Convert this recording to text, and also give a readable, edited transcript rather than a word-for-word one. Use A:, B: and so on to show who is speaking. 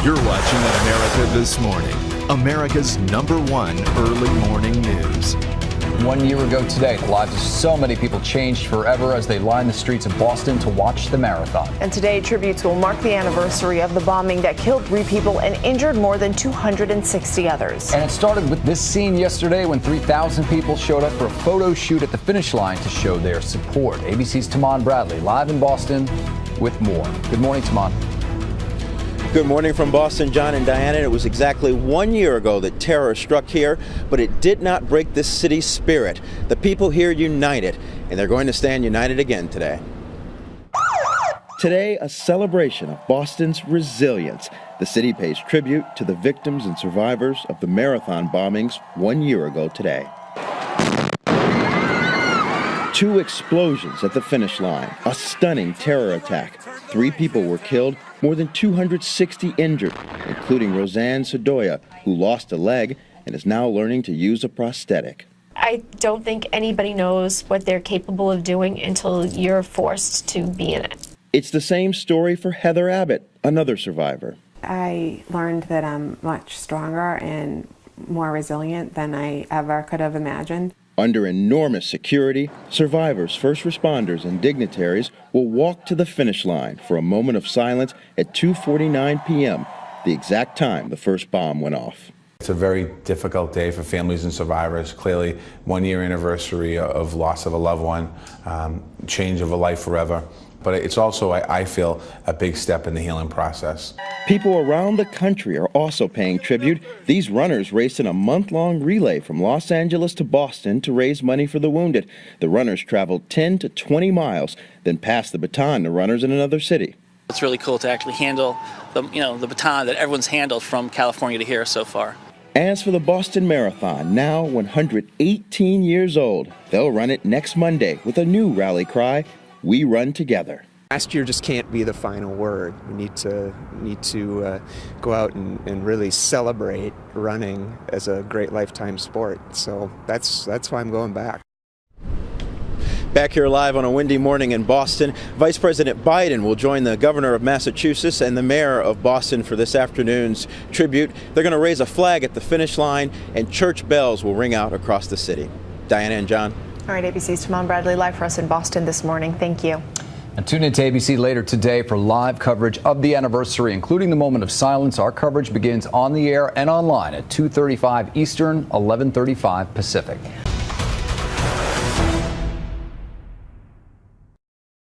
A: You're watching America This Morning, America's #1 early morning news.
B: 1 year ago today, the lives of so many people changed forever as they lined the streets of Boston to watch the marathon.
C: And today, tributes will mark the anniversary of the bombing that killed 3 people and injured more than 260 others.
B: And it started with this scene yesterday when 3,000 people showed up for a photo shoot at the finish line to show their support. ABC's Taman Bradley live in Boston with more. Good morning, Taman.
D: Good morning from Boston, John and Diana. It was exactly 1 year ago that terror struck here, but it did not break this city's spirit. The people here united, and they're going to stand united again today.
E: Today, a celebration of Boston's resilience. The city pays tribute to the victims and survivors of the marathon bombings 1 year ago today. 2 explosions at the finish line, a stunning terror attack. 3 people were killed, more than 260 injured, including Roseanne Sedoya, who lost a leg and is now learning to use a prosthetic.
F: I don't think anybody knows what they're capable of doing until you're forced to be in it.
E: It's the same story for Heather Abbott, another survivor.
G: I learned that I'm much stronger and more resilient than I ever could have imagined.
E: Under enormous security, survivors, first responders, and dignitaries will walk to the finish line for a moment of silence at 2:49 p.m., the exact time the first bomb went off.
H: It's a very difficult day for families and survivors. Clearly, 1 year anniversary of loss of a loved one, change of a life forever. But it's also, I feel, a big step in the healing process.
E: People around the country are also paying tribute. These runners raced in a month-long relay from Los Angeles to Boston to raise money for the wounded. The runners traveled 10 to 20 miles, then passed the baton to runners in another city.
I: It's really cool to actually handle the baton that everyone's handled from California to here so far.
E: As for the Boston Marathon, now 118 years old, they'll run it next Monday with a new rally cry, "We run together."
J: Last year just can't be the final word. We need to go out and really celebrate running as a great lifetime sport. So that's why I'm going back.
D: Back here live on a windy morning in Boston, Vice President Biden will join the governor of Massachusetts and the mayor of Boston for this afternoon's tribute. They're going to raise a flag at the finish line, and church bells will ring out across the city. Diana and John.
C: All right, ABC's Taman Bradley live for us in Boston this morning. Thank you.
B: And tune in to ABC later today for live coverage of the anniversary, including the moment of silence. Our coverage begins on the air and online at 2:35 Eastern, 11:35 Pacific.